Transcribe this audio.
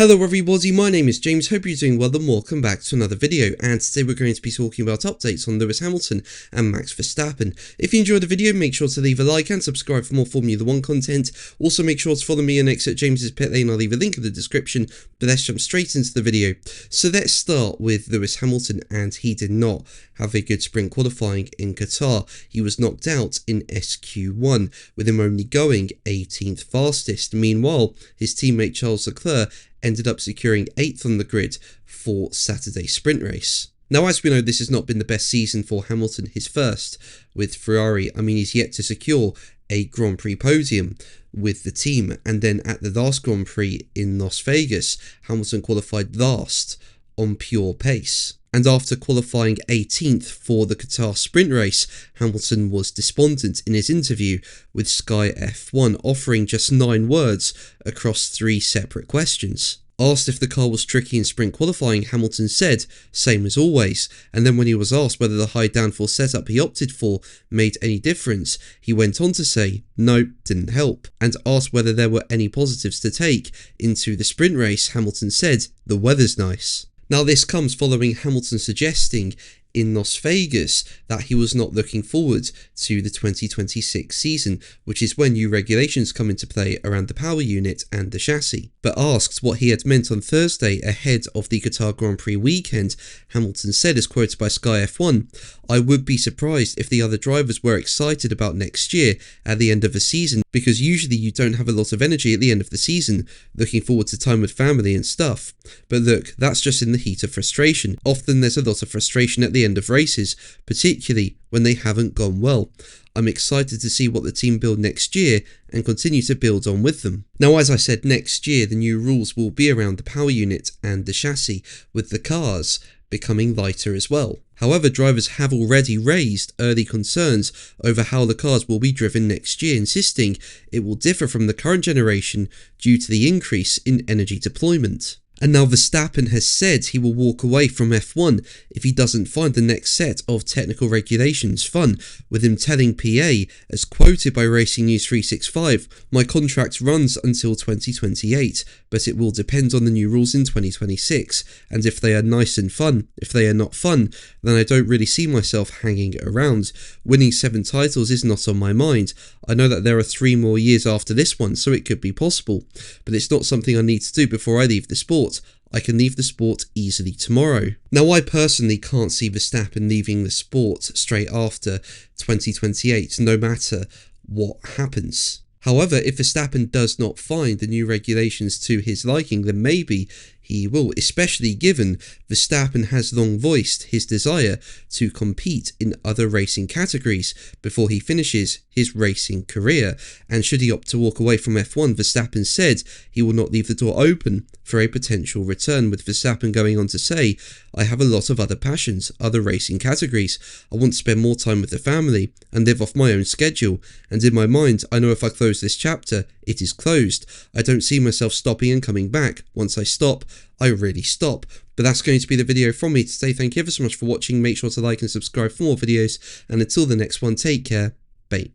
Hello everybody, my name is James, hope you're doing well and welcome back to another video, and today we're going to be talking about updates on Lewis Hamilton and Max Verstappen. If you enjoyed the video, make sure to leave a like and subscribe for more Formula 1 content. Also make sure to follow me on X at James's Pit Lane, I'll leave a link in the description, but let's jump straight into the video. So let's start with Lewis Hamilton, and he did not have a good sprint qualifying in Qatar. He was knocked out in SQ1, with him only going 18th fastest. Meanwhile, his teammate Charles Leclerc ended up securing 8th on the grid for Saturday's sprint race. Now, as we know, this has not been the best season for Hamilton, his first with Ferrari. I mean, he's yet to secure a Grand Prix podium with the team, and then at the last Grand Prix in Las Vegas, Hamilton qualified last on pure pace. And after qualifying 18th for the Qatar sprint race, Hamilton was despondent in his interview with Sky F1, offering just 9 words across 3 separate questions. Asked if the car was tricky in sprint qualifying, Hamilton said, "Same as always," and then when he was asked whether the high downforce setup he opted for made any difference, he went on to say, "No, didn't help," and asked whether there were any positives to take into the sprint race, Hamilton said, "The weather's nice." Now, this comes following Hamilton suggesting in Las Vegas that he was not looking forward to the 2026 season, which is when new regulations come into play around the power unit and the chassis. But asked what he had meant on Thursday ahead of the Qatar Grand Prix weekend, Hamilton said, as quoted by Sky F1, "I would be surprised if the other drivers were excited about next year at the end of the season, because usually you don't have a lot of energy at the end of the season, looking forward to time with family and stuff. But look, that's just in the heat of frustration. Often there's a lot of frustration at the end of races, particularly when they haven't gone well. I'm excited to see what the team build next year and continue to build on with them." Now, as I said, next year the new rules will be around the power unit and the chassis, with the cars becoming lighter as well. However, drivers have already raised early concerns over how the cars will be driven next year, insisting it will differ from the current generation due to the increase in energy deployment. And now Verstappen has said he will walk away from F1 if he doesn't find the next set of technical regulations fun, with him telling PA, as quoted by Racing News 365, "My contract runs until 2028, but it will depend on the new rules in 2026, and if they are nice and fun. If they are not fun, then I don't really see myself hanging around. Winning 7 titles is not on my mind. I know that there are 3 more years after this one, so it could be possible, but it's not something I need to do before I leave the sport. I can leave the sport easily tomorrow." Now, I personally can't see Verstappen leaving the sport straight after 2028, no matter what happens. However, if Verstappen does not find the new regulations to his liking, then maybe he will, especially given Verstappen has long voiced his desire to compete in other racing categories before he finishes his racing career. And should he opt to walk away from F1, Verstappen said he will not leave the door open for a potential return, with Verstappen going on to say, "I have a lot of other passions, other racing categories. I want to spend more time with the family and live off my own schedule. And in my mind, I know if I close this chapter, it is closed. I don't see myself stopping and coming back. Once I stop, I really stop." But that's going to be the video from me today. Thank you ever so much for watching. Make sure to like and subscribe for more videos. And until the next one, take care. Bye.